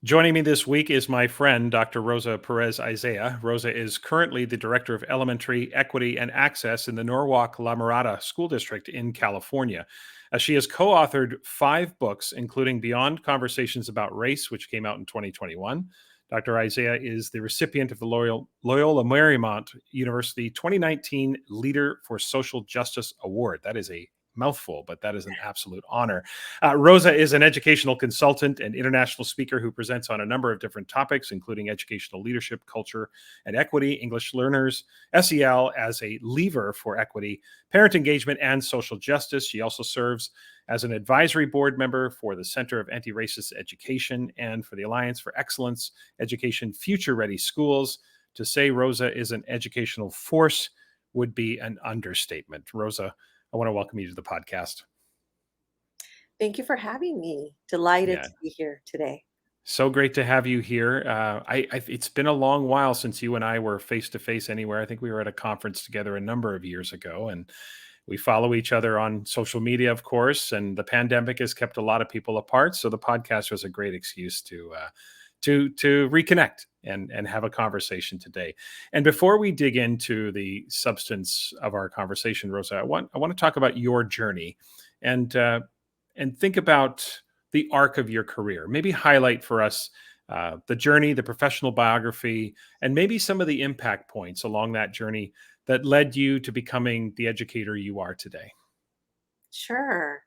Joining me this week is my friend, Dr. Rosa Perez-Isiah. Rosa is currently the Director of Elementary Equity and Access in the Norwalk La Mirada School District in California. She has co authored 5 books, including Beyond Conversations About Race, which came out in 2021. Dr. Isaiah is the recipient of the Loyola Marymount University 2019 Leader for Social Justice Award. That is a mouthful, but that is an absolute honor. Rosa is an educational consultant and international speaker who presents on a number of different topics, including educational leadership, culture, and equity, English learners, SEL as a lever for equity, parent engagement, and social justice. She also serves as an advisory board member for the Center of Anti-Racist Education and for the Alliance for Excellence Education Future Ready Schools. To say Rosa is an educational force would be an understatement. Rosa, I want to welcome you to the podcast. Thank you for having me. Delighted Yeah, to be here today. so great to have you here. It's been a long while since you and I were face to face anywhere. I think we were at a conference together a number of years ago, and we follow each other on social media, of course. And the pandemic has kept a lot of people apart, so the podcast was a great excuse to reconnect and have a conversation today. And before we dig into the substance of our conversation, Rosa, I want to talk about your journey and think about the arc of your career. Maybe highlight for us the journey, the professional biography, and maybe some of the impact points along that journey that led you to becoming the educator you are today. Sure.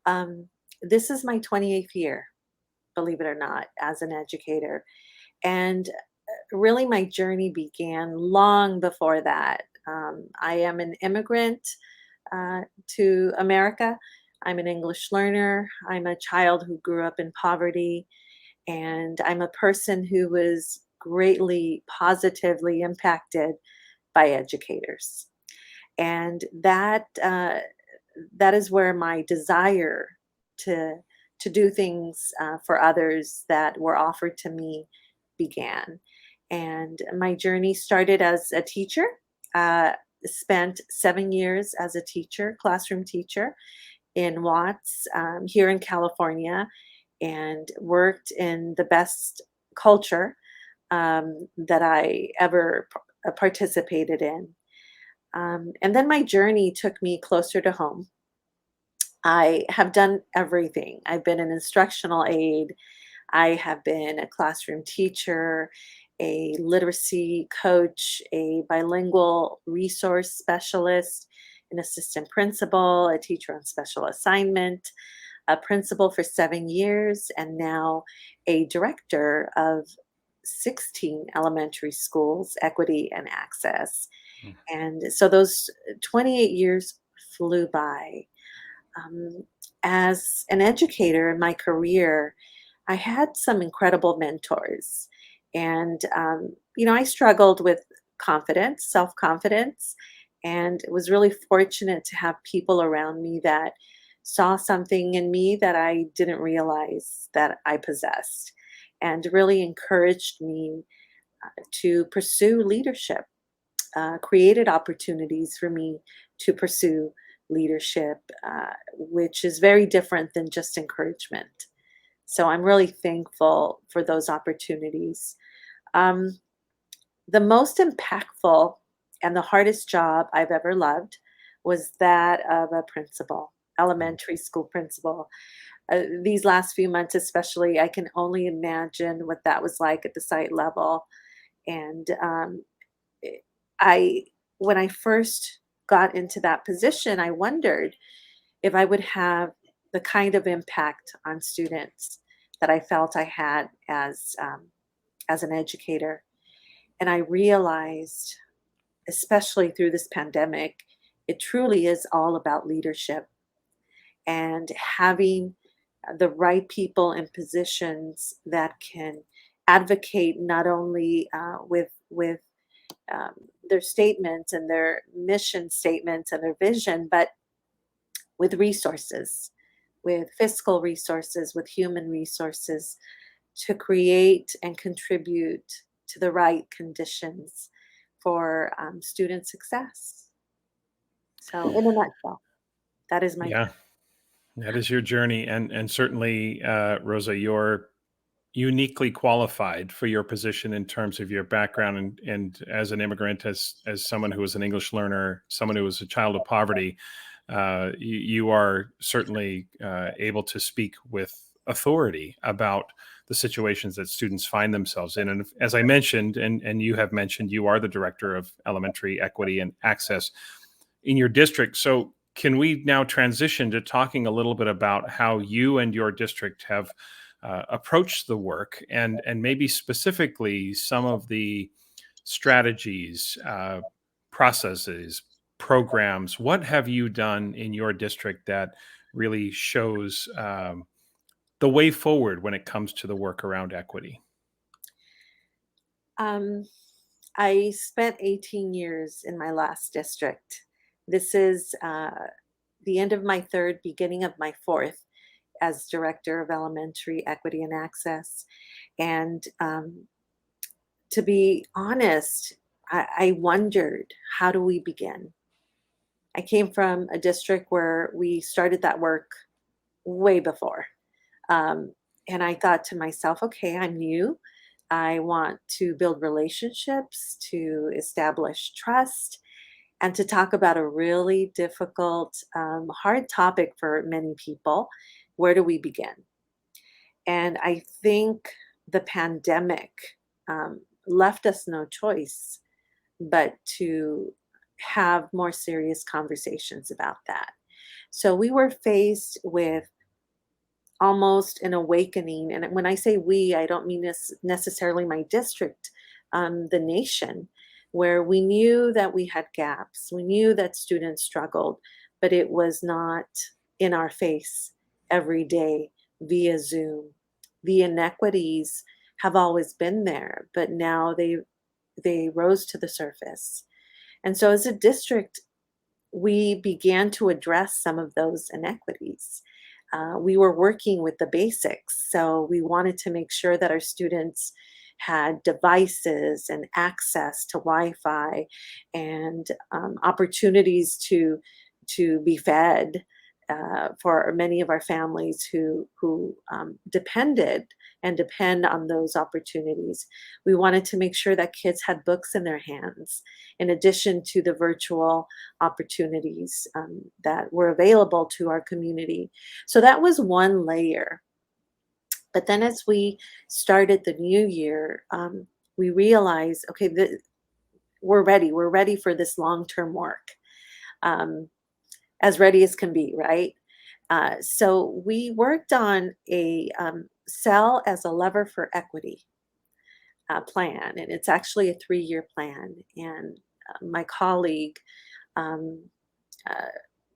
Um, this is my 28th year, believe it or not, as an educator. And really, my journey began long before that. I am an immigrant to America. I'm an English learner. I'm a child who grew up in poverty. And I'm a person who was greatly positively impacted by educators. And that is where my desire to to do things for others that were offered to me began. And my journey started as a teacher. Uh, Spent 7 years as a teacher, classroom teacher in Watts here in California, and worked in the best culture that I ever participated in. And then my journey took me closer to home. I have done everything. I've been an instructional aide, I have been a classroom teacher, a literacy coach, a bilingual resource specialist, an assistant principal, a teacher on special assignment, a principal for 7 years, and now a director of 16 elementary schools, equity and access. Mm. And so those 28 years flew by. Um, as an educator in my career, I had some incredible mentors. And, I struggled with confidence, self confidence, and was really fortunate to have people around me that saw something in me that I didn't realize that I possessed and really encouraged me to pursue leadership, created opportunities for me to pursue leadership, which is very different than just encouragement. So I'm really thankful for those opportunities. Um, the most impactful and the hardest job I've ever loved was that of a principal, Mm. elementary school principal. These last few months, especially, I can only imagine what that was like at the site level. And eh, I, when I first got into that position, I wondered if I would have the kind of impact on students that I felt I had as an educator. And I realized, especially through this pandemic, it truly is all about leadership and having the right people in positions that can advocate not only with um, their statements and their mission statements and their vision, but with resources, with fiscal resources, with human resources to create and contribute to the right conditions for student success. So, in a nutshell, that is my Yeah, that is your journey, and certainly, Rosa, uniquely qualified for your position in terms of your background, and as an immigrant, as someone who was an English learner, someone who was a child of poverty. You are certainly able to speak with authority about the situations that students find themselves in. And as I mentioned, and you have mentioned, you are the director of elementary equity and access in your district. So can we now transition to talking a little bit about how you and your district have approached the work, and maybe specifically some of the strategies, processes, programs? What have you done in your district that really shows the way forward when it comes to the work around equity? Um, I spent 18 years in my last district. This is the end of my third, beginning of my fourth as director of elementary equity and access. And to be honest, I wondered, how do we begin? I came from a district where we started that work way before. Um, and I thought to myself, okay, I'm new. I want to build relationships, to establish trust, and to talk about a really difficult, hard topic for many people. Where do we begin? And I think the pandemic left us no choice but to have more serious conversations about that. So we were faced with almost an awakening. And when I say we, I don't mean necessarily my district, the nation, where we knew that we had gaps. We knew that students struggled, but it was not in our face every day via Zoom. The inequities have always been there, but now they rose to the surface. And so as a district, we began to address some of those inequities. We were working with the basics, so we wanted to make sure that our students had devices and access to Wi-Fi and opportunities to be fed for many of our families who depended and depend on those opportunities. We wanted to make sure that kids had books in their hands, in addition to the virtual opportunities that were available to our community. So that was one layer. But then as we started the new year, we realized, okay, we're ready. We're ready for this long-term work, as ready as can be, right? So we worked on a Sell as a Lever for Equity plan, and it's actually a 3-year plan. And my colleague, um, uh,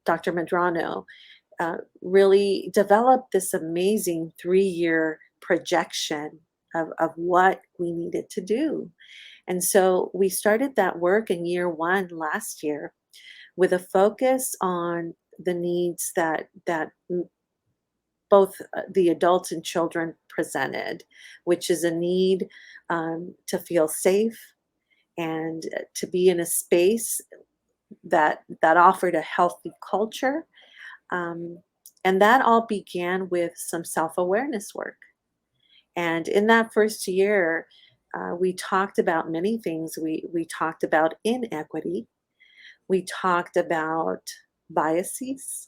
Dr. Medrano, really developed this amazing 3-year projection of what we needed to do. And so we started that work in year one last year with a focus on the needs that both the adults and children presented, which is a need to feel safe and to be in a space that offered a healthy culture. Um, and that all began with some self-awareness work. And in that first year, we talked about many things. We talked about inequity. We talked about biases,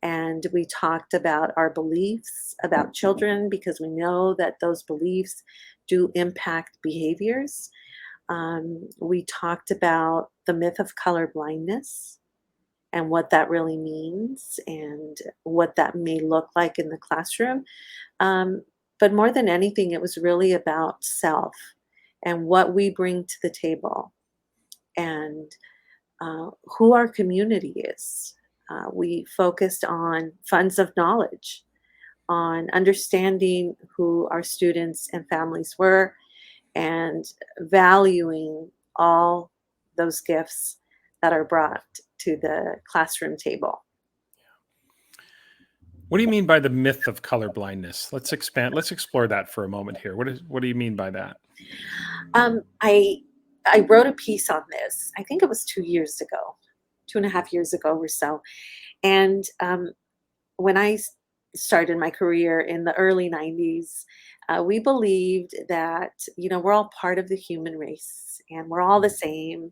and we talked about our beliefs about children, because we know that those beliefs do impact behaviors. We talked about the myth of color blindness and what that really means and what that may look like in the classroom. Um, but more than anything, it was really about self and what we bring to the table, and who our community is. We focused on funds of knowledge, on understanding who our students and families were, and valuing all those gifts that are brought to the classroom table. What do you mean by the myth of color blindness? Let's expand. Let's explore that for a moment here. What do you mean by that? Um, I I wrote a piece on this. I think it was 2 years ago, 2.5 years ago or so. And when I started my career in the early 90s, We believed that, we're all part of the human race and we're all the same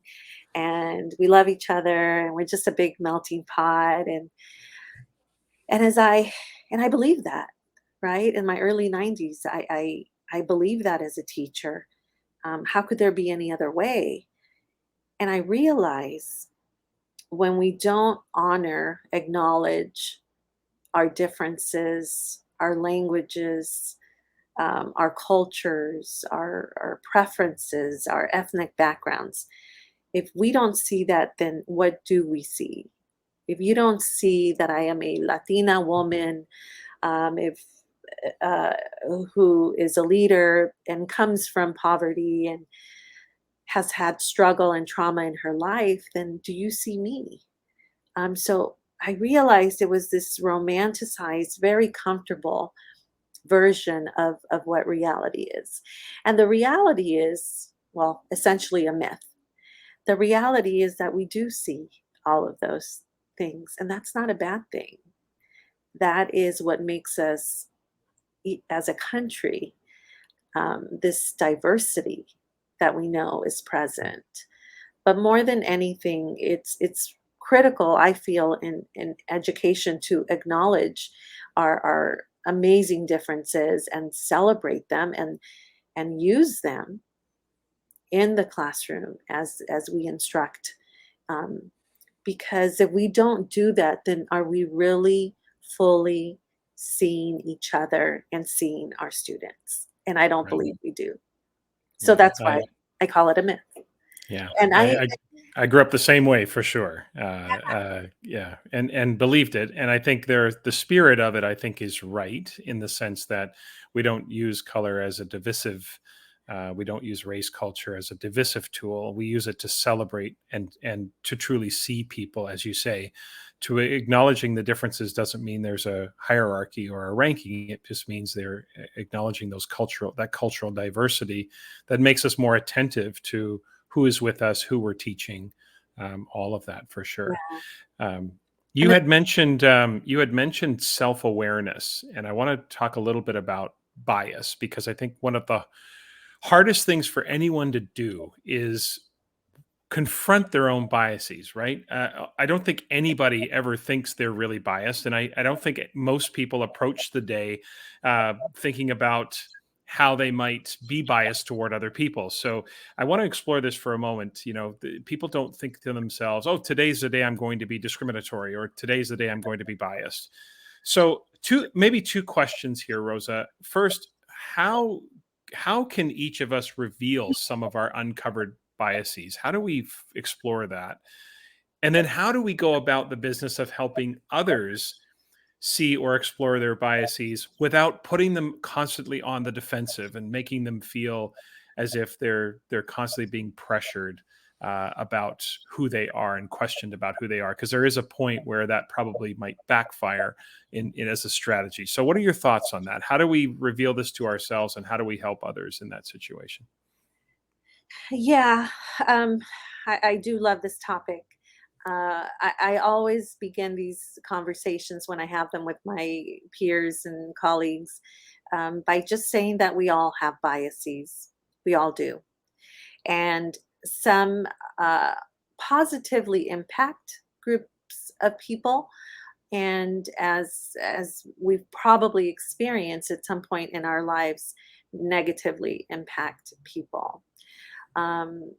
and we love each other and we're just a big melting pot. And as I, and I believe that, right? In my early 90s, I believe that as a teacher. How could there be any other way? And I realize when we don't honor, acknowledge our differences, our languages, our cultures, our preferences, our ethnic backgrounds, if we don't see that, then what do we see? If you don't see that I am a Latina woman, if uh, who is a leader and comes from poverty and has had struggle and trauma in her life, then do you see me? So I realized it was this romanticized, very comfortable version of what reality is. And the reality is, well, essentially a myth. The reality is that we do see all of those things, and that's not a bad thing. That is what makes us, as a country, this diversity that we know is present. But more than anything, it's critical, I feel, in education to acknowledge our amazing differences and celebrate them and use them in the classroom as we instruct. Um, because if we don't do that, then are we really fully seeing each other and seeing our students? And I don't Right. believe we do. So Yeah. that's why I call it a myth. Yeah. And I grew up the same way for sure. Yeah, and believed it. And I think the spirit of it, I think, is right in the sense that we don't use color as a divisive. We don't use race culture as a divisive tool. We use it to celebrate and to truly see people, as you say. To acknowledging the differences doesn't mean there's a hierarchy or a ranking. It just means they're acknowledging that cultural diversity that makes us more attentive to who is with us, who we're teaching, all of that for sure. yeah, Um, and you had mentioned self awareness, and I want to talk a little bit about bias because I think one of the hardest things for anyone to do is confront their own biases, right? I don't think anybody ever thinks they're really biased. And I don't think most people approach the day thinking about how they might be biased toward other people. So I want to explore this for a moment. People don't think to themselves, oh, today's the day I'm going to be discriminatory, or today's the day I'm going to be biased. So maybe two questions here, Rosa. First, how can each of us reveal some of our uncovered biases? How do we explore that? And then how do we go about the business of helping others see or explore their biases without putting them constantly on the defensive and making them feel as if they're constantly being pressured about who they are and questioned about who they are? Because there is a point where that probably might backfire in as a strategy. So, what are your thoughts on that? How do we reveal this to ourselves, and how do we help others in that situation? yeah, um, I do love this topic. I always begin these conversations when I have them with my peers and colleagues by just saying that we all have biases. We all do. And some uh, positively impact groups of people, and as we've probably experienced at some point in our lives, negatively impact people. um,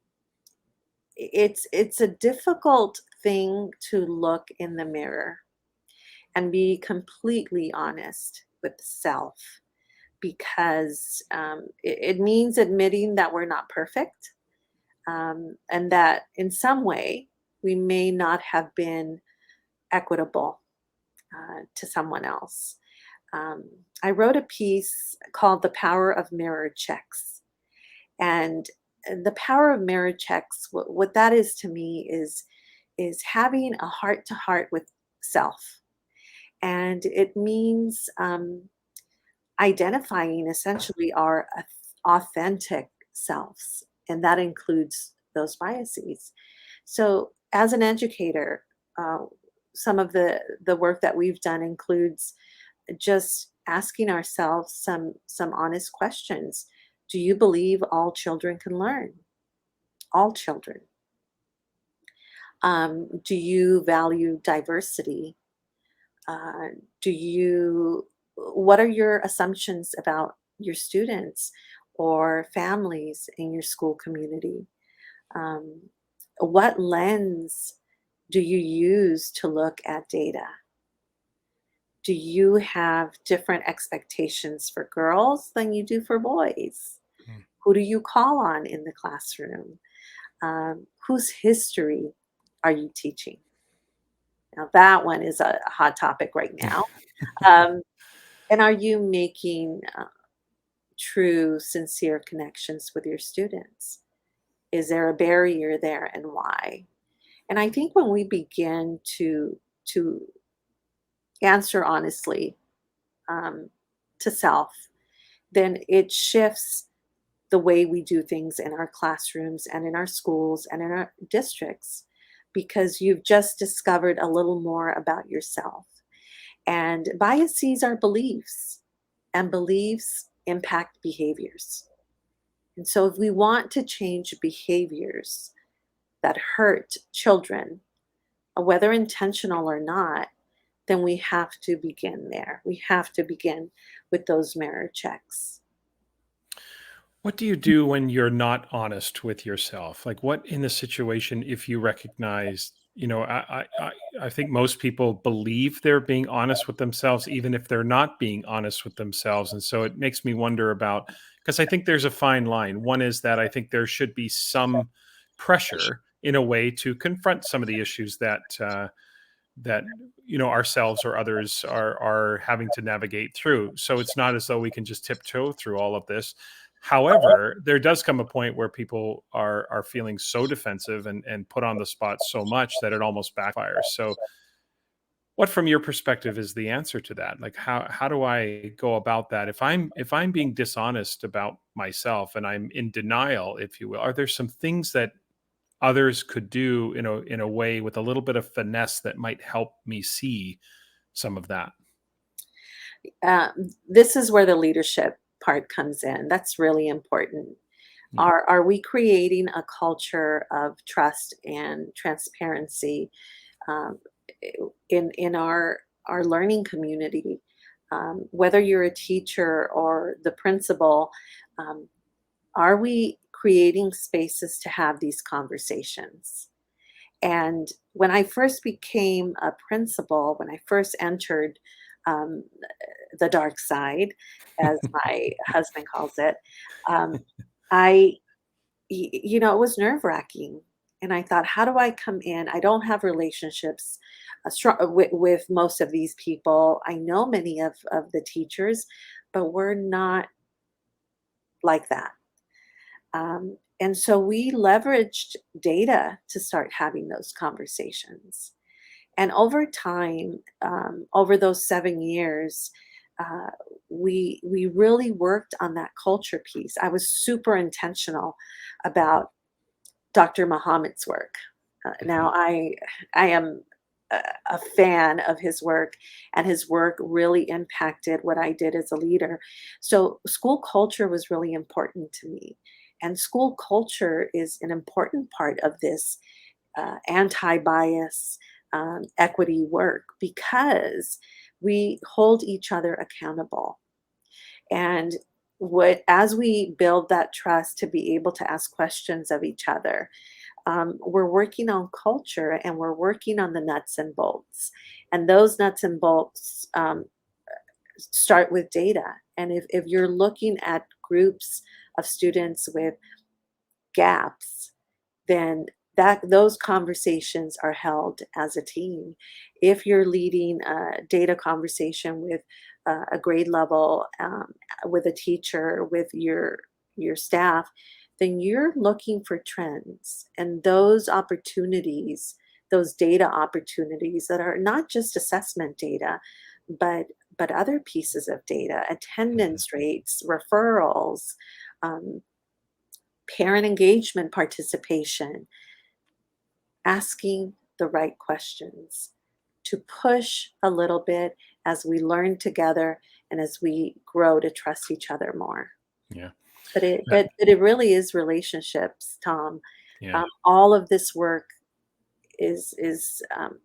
it's a difficult thing to look in the mirror and be completely honest with self, because it means admitting that we're not perfect, and that in some way we may not have been equitable to someone else. um, I wrote a piece called "The Power of Mirror Checks." And the power of mirror checks, what that is to me is having a heart to heart with self. And it means identifying essentially our authentic selves. And that includes those biases. So as an educator, uh, some of the work that we've done includes just asking ourselves some honest questions. Do you believe all children can learn? All children. Do you value diversity? Uh, do you what are your assumptions about your students or families in your school community? Um, what lens do you use to look at data? Do you have different expectations for girls than you do for boys? Mm. Who do you call on in the classroom? Whose history are you teaching? Now, that one is a hot topic right now. Um, and are you making true, sincere connections with your students? Is there a barrier there, and why? And I think when we begin to answer honestly, um, to self, then it shifts the way we do things in our classrooms and in our schools and in our districts, because you've just discovered a little more about yourself. And biases are beliefs, and beliefs impact behaviors. And so, if we want to change behaviors that hurt children, whether intentional or not, then we have to begin there. We have to begin with those mirror checks. What do you do when you're not honest with yourself? Like, what in the situation, if you recognize, I think most people believe they're being honest with themselves, even if they're not being honest with themselves. And so it makes me wonder about, because I think there's a fine line. One is that I think there should be some pressure in a way to confront some of the issues that ourselves or others are having to navigate through. So it's not as though we can just tiptoe through all of this. However, there does come a point where people are feeling so defensive and put on the spot so much that it almost backfires. So what, from your perspective, is the answer to that? Like, how do I go about that if I'm being dishonest about myself and I'm in denial, if you will? Are there some things that others could do in a way with a little bit of finesse that might help me see some of that? This is where the leadership part comes in. That's really important. Mm. Are we creating a culture of trust and transparency, um, in our learning community? Whether you're a teacher or the principal, um, are we creating spaces to have these conversations? And when I first became a principal, when I first entered, um, the dark side, as my husband calls it, um, I, it was nerve wracking. And I thought, how do I come in? I don't have relationships with most of these people. I know many of the teachers, but we're not like that. And so we leveraged data to start having those conversations. And over time, over those 7 years, uh, we really worked on that culture piece. I was super intentional about Dr. Muhammad's work. Mhm. Now I am a fan of his work, and his work really impacted what I did as a leader. So school culture was really important to me, and school culture is an important part of this anti-bias, equity work, because we hold each other accountable. And what as we build that trust to be able to ask questions of each other, we're working on culture, and we're working on the nuts and bolts. And those nuts and bolts start with data. And if you're looking at groups of students with gaps, then those conversations are held as a team. If you're leading a data conversation with a grade level, with a teacher, with your staff, then you're looking for trends and those opportunities, those data opportunities that are not just assessment data, but other pieces of data, Mhm. attendance rates, referrals, um, parent engagement participation, asking the right questions to push a little bit as we learn together and as we grow to trust each other more. Yeah. But it That- but but it really is relationships, Tom. yeah. All of this work is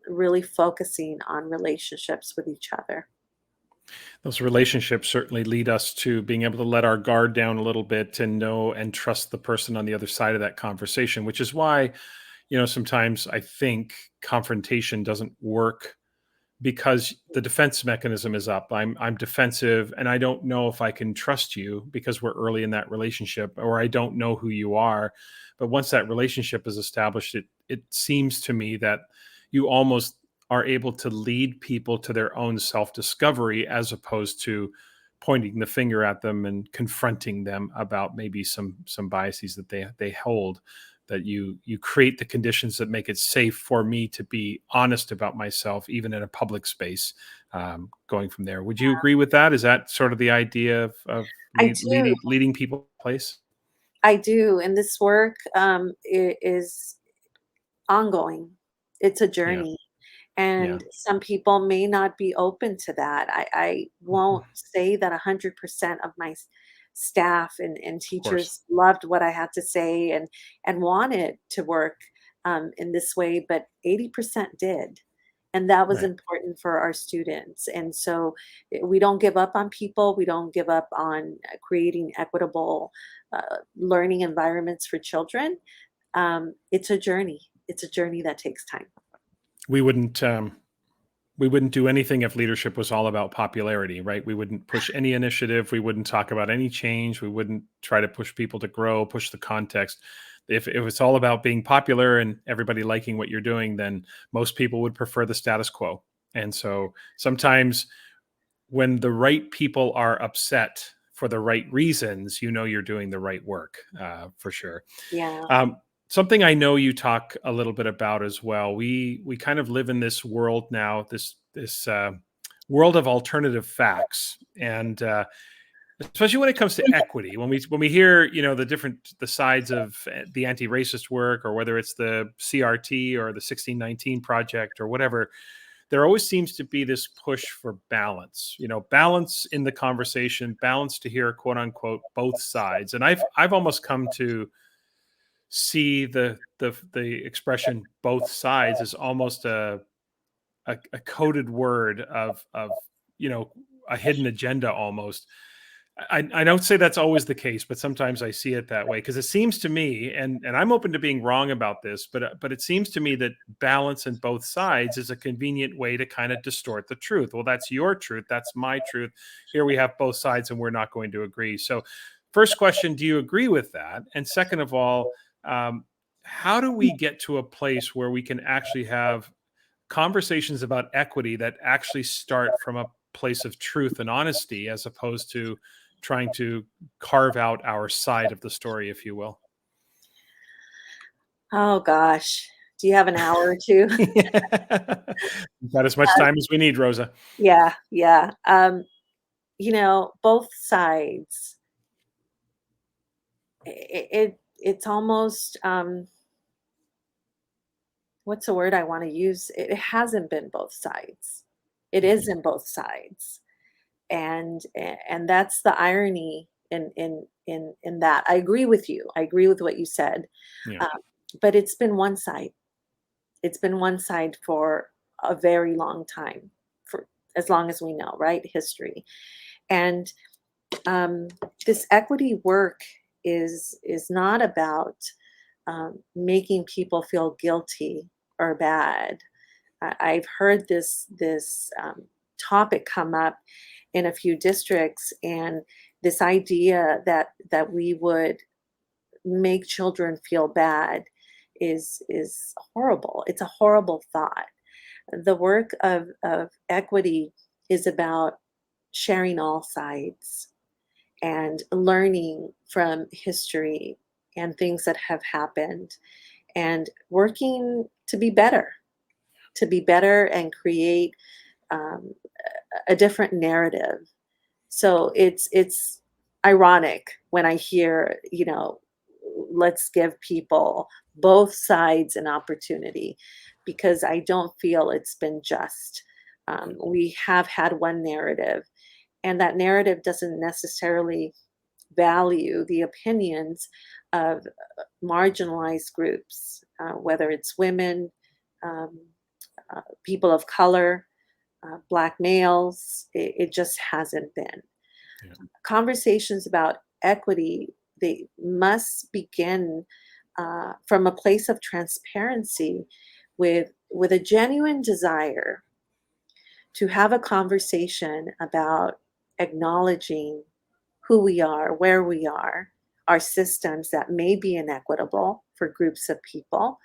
really focusing on relationships with each other. Those relationships certainly lead us to being able to let our guard down a little bit and know and trust the person on the other side of that conversation, which is why, sometimes I think confrontation doesn't work because the defense mechanism is up. I'm defensive and I don't know if I can trust you because we're early in that relationship, or I don't know who you are. But once that relationship is established, it seems to me that you almost are able to lead people to their own self-discovery as opposed to pointing the finger at them and confronting them about maybe some biases that they hold. That you create the conditions that make it safe for me to be honest about myself, even in a public space. Going from there, would you agree with that? Is that sort of the idea of I do, leading people to a place? I do, and this work, is ongoing. It's a Yeah, journey, yeah, and some people may not be open to that. I mhm, won't say that 100% of my staff and of course, teachers loved what I had to say and wanted to work in this way, but 80% did. And that was right. important for our students. And so we don't give up on people. We don't give up on creating equitable learning environments for children. It's a journey. It's a journey that takes time. We wouldn't we wouldn't do anything if leadership was all about popularity, right? We wouldn't push any initiative. We wouldn't talk about any change. We wouldn't try to push people to grow, push the context. If it's all about being popular and everybody liking what you're doing, then most people would prefer the status quo. And so sometimes when the right people are upset for the right reasons, you're doing the right work, for sure. Yeah. Um, Something I know you talk a little bit about as well. We kind of live in this world now, this world of alternative facts, and especially when it comes to equity. When we hear the sides of the anti-racist work, or whether it's the CRT or the 1619 project or whatever, there always seems to be this push for balance. Balance in the conversation, balance to hear quote unquote both sides. And I've almost come to see the expression both sides as almost a coded word of a hidden agenda almost. I don't say that's always the case, but sometimes I see it that way because it seems to me, and I'm open to being wrong about this, but it seems to me that balance in both sides is a convenient way to kind of distort the truth. Well, that's your truth, that's my truth. Here we have both sides, and we're not going to agree. So, first question: do you agree with that? And second of all, um, how do we get to a place where we can actually have conversations about equity that actually start from a place of truth and honesty, as opposed to trying to carve out our side of the story, if you will? Oh gosh. Do you have an hour or 2? Got as much time as we need, Rosa. Yeah, yeah. Both sides, it's almost, what's the word I wanna use? It hasn't been both sides. It is Mhm. in both sides, and that's the irony in that. I agree with you. I agree with what you said, Yeah. um, but it's been one side. It's been one side for a very long time, for as long as we know, right? History. And um, this equity work is not about making people feel guilty or bad. I've heard this topic come up in a few districts, and this idea that we would make children feel bad is horrible. It's a horrible thought. The work of equity is about sharing all sides and learning from history and things that have happened and working to be better and create um, a different narrative. So it's ironic when I hear, let's give people both sides an opportunity because I don't feel it's been just. We have had one narrative, And that narrative doesn't necessarily value the opinions of marginalized groups, whether it's women, um, people of color, Black males. It just hasn't been. Yeah. Conversations about equity, they must begin from a place of transparency with a genuine desire to have a conversation about acknowledging who we are, where we are, our systems that may be inequitable for groups of people,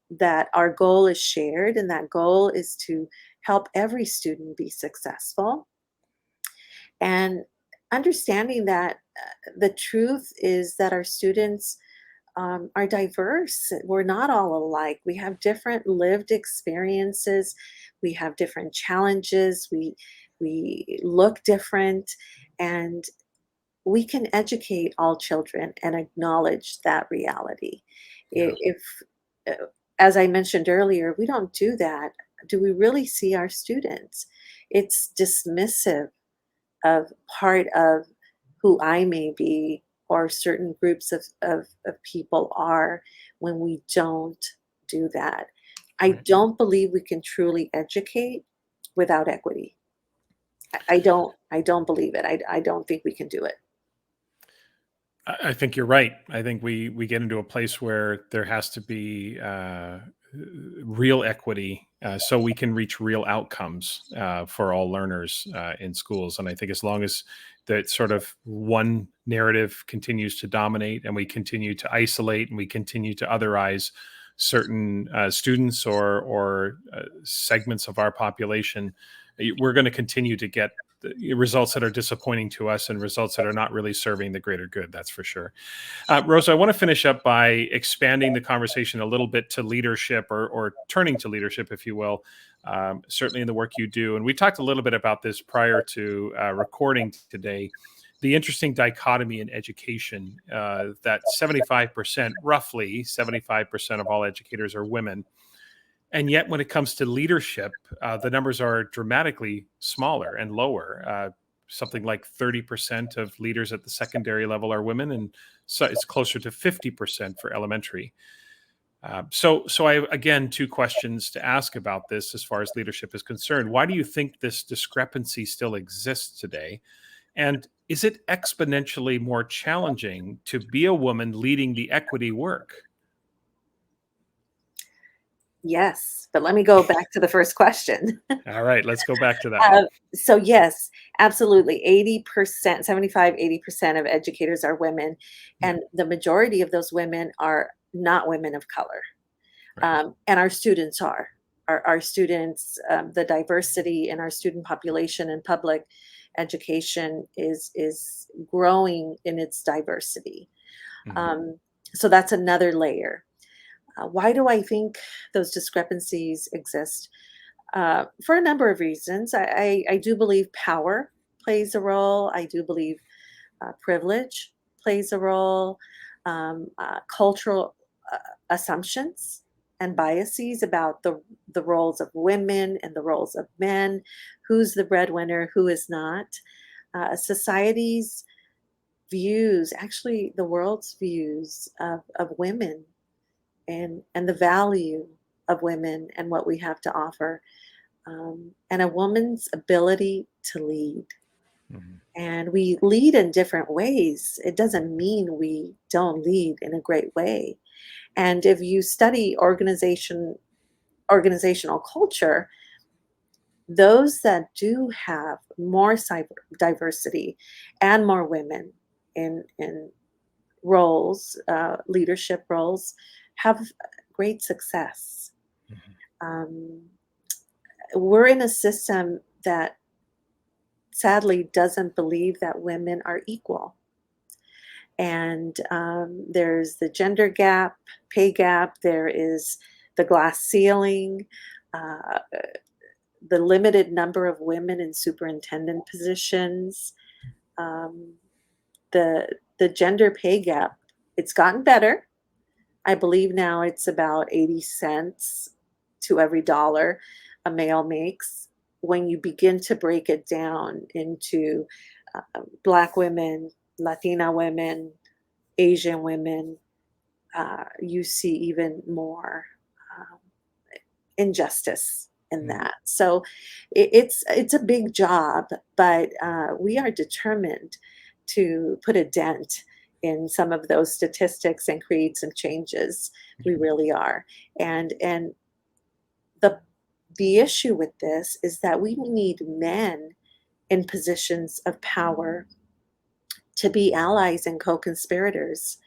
that our goal is shared, and that goal is to help every student be successful. And understanding that the truth is that our students are diverse. We're not all alike. We have different lived experiences. We have different challenges. We look different, and we can educate all children and acknowledge that reality. Yeah. If, uh, as I mentioned earlier, we don't do that, do we really see our students? It's dismissive of part of who I may be or certain groups of people are when we don't do that. I Right. don't believe we can truly educate without equity. I don't believe it. I don't think we can do it. I think you're right. I think we get into a place where there has to be real equity, so we can reach real outcomes for all learners in schools. And I think as long as that sort of one narrative continues to dominate, and we continue to isolate, and we continue to otherize certain students or segments of our population, we're going to continue to get results that are disappointing to us and results that are not really serving the greater good. That's for sure. Rosa, I want to finish up by expanding the conversation a little bit to leadership, or turning to leadership, if you will, certainly in the work you do. And we talked a little bit about this prior to recording today. The interesting dichotomy in education, that 75%, roughly 75% of all educators are women. And yet, when it comes to leadership, the numbers are dramatically smaller and lower. Something like 30% of leaders at the secondary level are women, and so it's closer to 50% for elementary. So I have, again, two questions to ask about this as far as leadership is concerned. Why do you think this discrepancy still exists today? And is it exponentially more challenging to be a woman leading the equity work? Yes, but let me go back to the first question. All right, let's go back to that one. Uh, so yes, absolutely. 80%, 75, 80% of educators are women, Yeah, and the majority of those women are not women of color. right. And our students are. Our students, the diversity in our student population in public education is growing in its diversity. Mhm. Um, so that's another layer. Why do I think those discrepancies exist? For a number of reasons. I do believe power plays a role. I do believe privilege plays a role. Cultural assumptions and biases about the roles of women and the roles of men, who's the breadwinner, who is not. Society's views, actually the world's views of women and the value of women and what we have to offer, and a woman's ability to lead. Mhm. And we lead in different ways. It doesn't mean we don't lead in a great way. And if you study organizational culture, those that do have more diversity and more women in roles, leadership roles, have great success. Mhm. Um, we're in a system that sadly doesn't believe that women are equal. And there's the gender gap, pay gap, there is the glass ceiling, uh, the limited number of women in superintendent positions, um, the gender pay gap. It's gotten better. I believe now it's about 80 cents to every dollar a male makes. when you begin to break it down into Black women, Latina women, Asian women, you see even more um, injustice in Mm. that. So it's a big job, but we are determined to put a dent in some of those statistics and create some changes. We really are. And the the issue with this is that we need men in positions of power to be allies and co-conspirators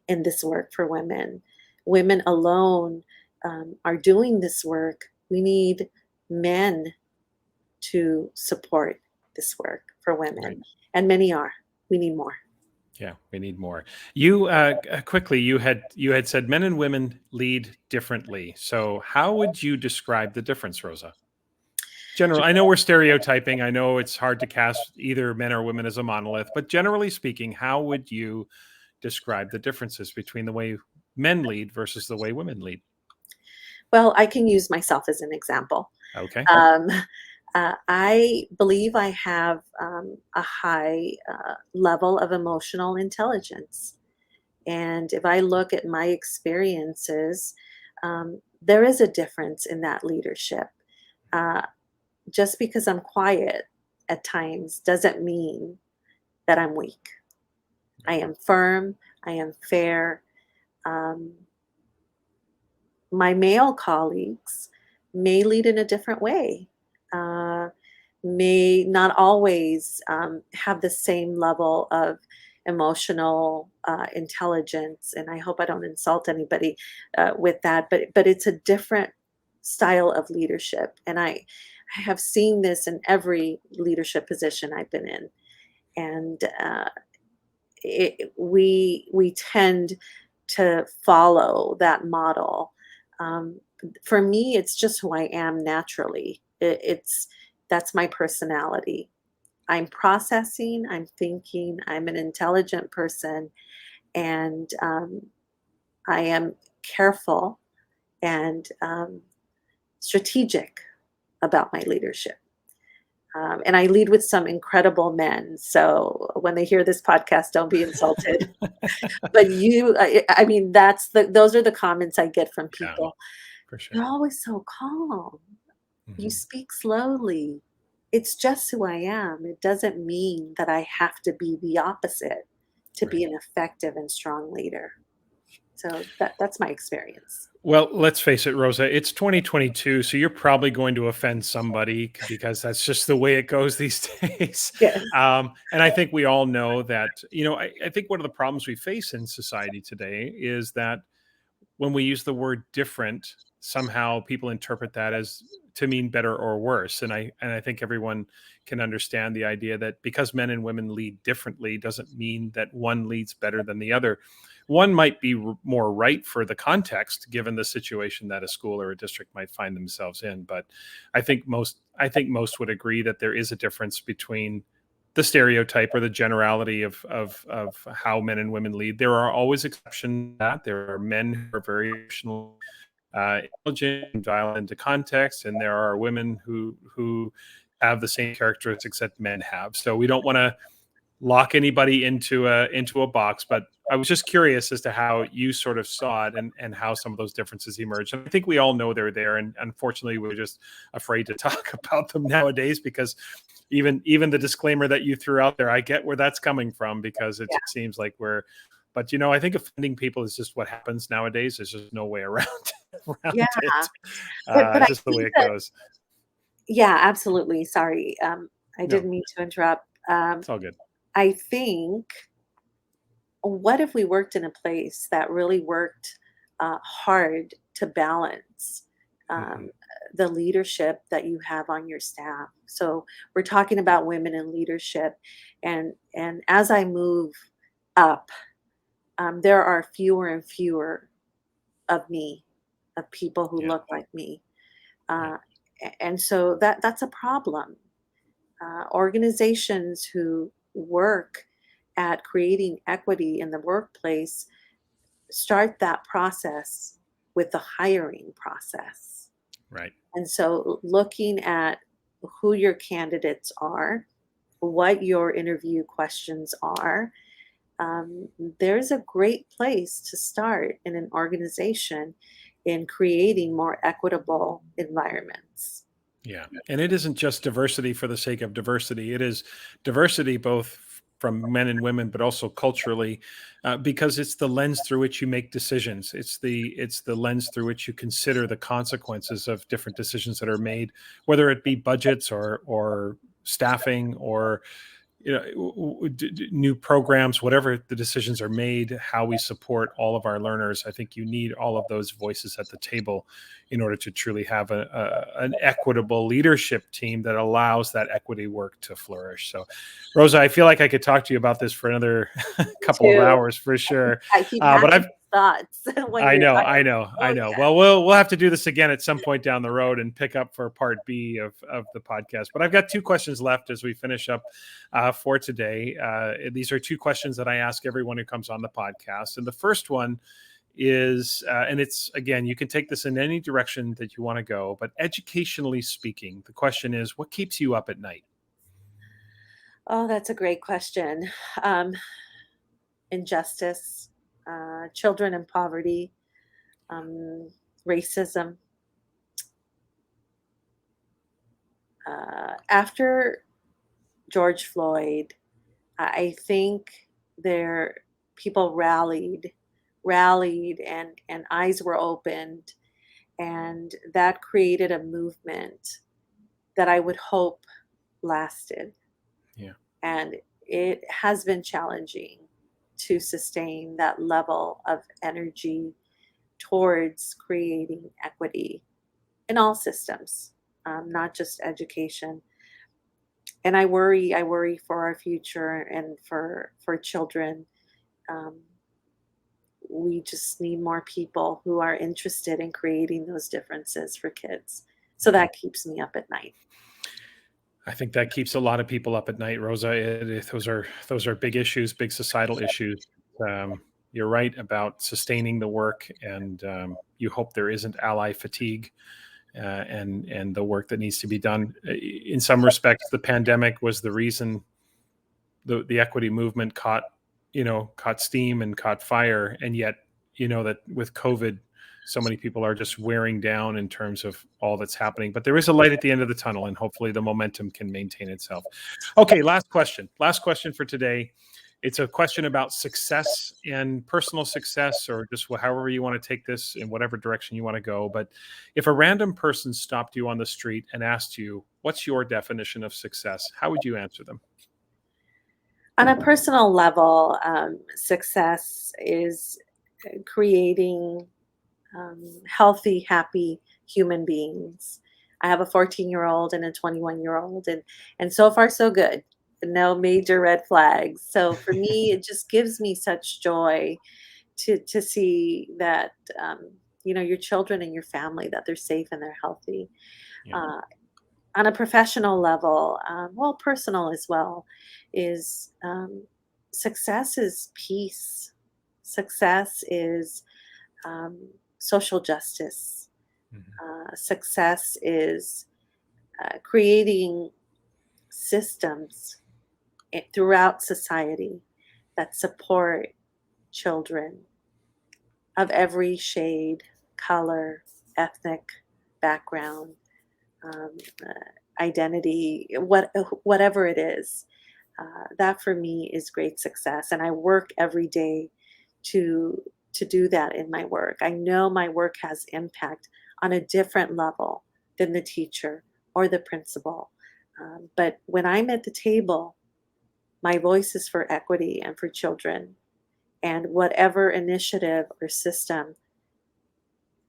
in this work for women. Women alone are doing this work. We need men to support this work for Right. women, and many are. We need more. Yeah, we need more. You quickly, you had said men and women lead differently. So, how would you describe the difference, Rosa? General, I know we're stereotyping. I know it's hard to cast either men or women as a monolith, but generally speaking, how would you describe the differences between the way men lead versus the way women lead? Well, I can use myself as an example. Okay. Um, I believe I have a high level of emotional intelligence. And if I look at my experiences, there is a difference in that leadership. Uh, just because I'm quiet at times doesn't mean that I'm weak. I Right. am firm, I am fair. Um, my male colleagues may lead in a different way, uh, may not always have the same level of emotional intelligence. And I hope I don't insult anybody with that, but it's a different style of leadership. And I have seen this in every leadership position I've been in. And we tend to follow that model. Um, for me, it's just who I am naturally. It's that's my personality. I'm processing. I'm thinking. I'm an intelligent person, and I am careful and strategic about my leadership. And I lead with some incredible men. So when they hear this podcast, don't be insulted. But I mean, those are the comments I get from Yeah, people. for sure. "You're always so calm. You Hmm. speak slowly." It's just who I am. It doesn't mean that I have to be the opposite to be Right. an effective and strong leader. So that's my experience. Well, let's face it, Rosa, it's 2022, so you're probably going to offend somebody because that's just the way it goes these days. Yes. And I think we all know that, I think one of the problems we face in society today is that when we use the word different, somehow people interpret that as to mean better or worse. And I think everyone can understand the idea that because men and women lead differently doesn't mean that one leads better than the other. One might be more right for the context given the situation that a school or a district might find themselves in, but I think most would agree that there is a difference between the stereotype or the generality of how men and women lead. There are always exceptions to that. There are men who are very emotional, intelligent, and dial into context, and there are women who have the same characteristics that men have. So we don't want to lock anybody into a box, but I was just curious as to how you sort of saw it and how some of those differences emerged. And I think we all know they're there, and unfortunately, we're just afraid to talk about them nowadays because even the disclaimer that you threw out there, I get where that's coming from because it Yeah. just seems like we're. But I think offending people is just what happens nowadays. There's just no way around Yeah. around it. But It's I just the way think it that goes. yeah, absolutely. Sorry. I No, didn't mean to interrupt. it's all good. I think what if we worked in a place that really worked hard to balance Hmm. um, the leadership that you have on your staff? So we're talking about women in leadership, and as I move up, there are fewer and fewer of me, of people who Yeah, look like me, yeah, uh, and so that's a problem. Organizations who work at creating equity in the workplace start that process with the hiring process. right. And so looking at who your candidates are, what your interview questions are, um, there's a great place to start in an organization in creating more equitable environments. Yeah. And it isn't just diversity for the sake of diversity. It is diversity both from men and women, but also culturally, because it's the lens through which you make decisions. It's the lens through which you consider the consequences of different decisions that are made, whether it be budgets or staffing or new programs, whatever the decisions are made, how we support all of our learners. I think you need all of those voices at the table in order to truly have an equitable leadership team that allows that equity work to flourish. So, Rosa, I feel like I could talk to you about this for another couple of Too. hours for sure. I keep But having I've these thoughts when I you're know, talking. I know, I Oh know. yeah. Well, we'll have to do this again at some point down the road and pick up for part B of the podcast. But I've got two questions left as we finish up for today. These are two questions that I ask everyone who comes on the podcast, and the first one is, and it's again, you can take this in any direction that you want to go, but educationally speaking, the question is, what keeps you up at night? Oh, that's a great question. Um, Injustice, children in poverty, um, racism. After George Floyd, I think there people rallied, and eyes were opened, and that created a movement that I would hope lasted. Yeah. And it has been challenging to sustain that level of energy towards creating equity in all systems, not just education. And I worry for our future and for children. Um, we just need more people who are interested in creating those differences for kids. So Yeah. that keeps me up at night. I think that keeps a lot of people up at night, Rosa. Those are big issues, big societal issues. You're right about sustaining the work, and you hope there isn't ally fatigue, and the work that needs to be done. In some respects, the pandemic was the reason the equity movement caught steam and caught fire, and yet that with COVID, so many people are just wearing down in terms of all that's happening. But there is a light at the end of the tunnel, and hopefully the momentum can maintain itself. Okay, last question for today. It's a question about success and personal success, or just however you want to take this in whatever direction you want to go. But if a random person stopped you on the street and asked you, what's your definition of success, how would you answer them? On a personal level, success is creating healthy, happy human beings. I have a 14-year-old and a 21-year-old, and so far so good. No major red flags. So for me, it just gives me such joy to see that your children and your family, that they're safe and they're healthy. Yeah. Uh, on a professional level, well, personal as well, is success is peace. Success is um, social justice. Mhm. Success is creating systems throughout society that support children of every shade, color, ethnic background, um, uh, identity, whatever it is. That for me is great success, and I work every day to to do that in my work. I know my work has impact on a different level than the teacher or the principal. But when I'm at the table, my voice is for equity and for children, and whatever initiative or system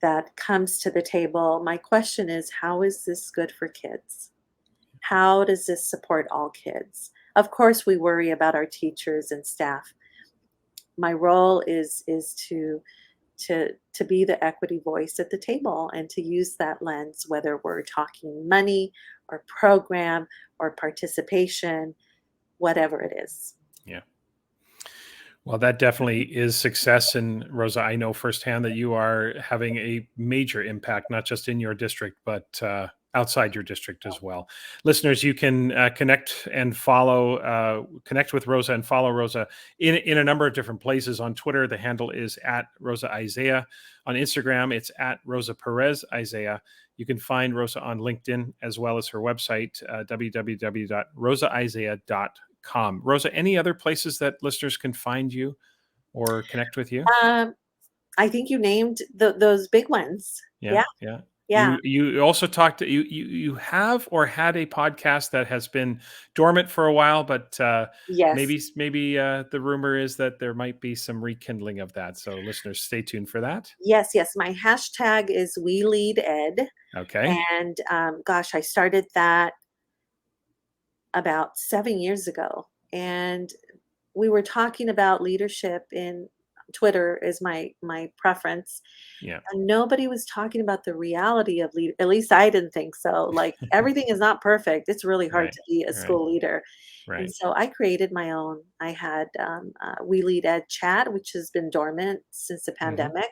that comes to the table, my question is, how is this good for kids? How does this support all kids? Of course, we worry about our teachers and staff. My role is to be the equity voice at the table and to use that lens, whether we're talking money or program or participation, whatever it is. Yeah. Well, that definitely is success. And Rosa, I know firsthand that you are having a major impact, not just in your district, but outside your district as well. Listeners, you can connect with Rosa and follow Rosa in a number of different places. On Twitter, the handle is at Rosa-Isiah. On Instagram, it's at Rosa Perez-Isiah. You can find Rosa on LinkedIn as well as her website, www.rosaisiah.com. Rosa, any other places that listeners can find you or connect with you? I think you named those big ones. Yeah, Yeah, yeah. yeah. You also talked to you have or had a podcast that has been dormant for a while, but Yes. maybe the rumor is that there might be some rekindling of that. So listeners, stay tuned for that. Yes, yes. My hashtag is We Lead Ed. Okay. And gosh, I started that about 7 years ago. And we were talking about leadership in Twitter is my preference. Yeah. And nobody was talking about the reality of lead, at least I didn't think so. Like everything is not perfect. It's really hard Right. to be a Right. school leader. And Right. so I created my own. I had We Lead Ed chat, which has been dormant since the Hmm. pandemic.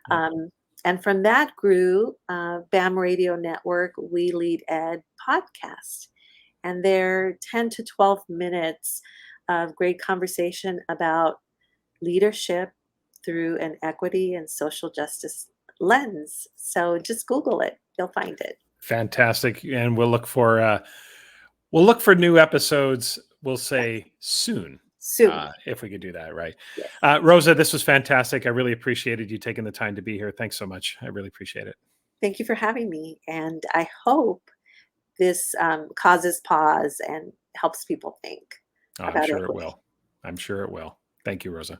Yeah. Um, and from that grew BAM Radio Network, We Lead Ed podcast. And they're 10 to 12 minutes of great conversation about leadership through an equity and social justice lens. So just Google it, you'll find it Fantastic. And we'll look for new episodes. We'll say soon, soon. if we could do that, right? Yes. Rosa, this was fantastic. I really appreciated you taking the time to be here. Thanks so much. I really appreciate it. Thank you for having me. And I hope this causes pause and helps people think Oh, I'm about sure it equity. will. I'm sure it will. Thank you, Rosa.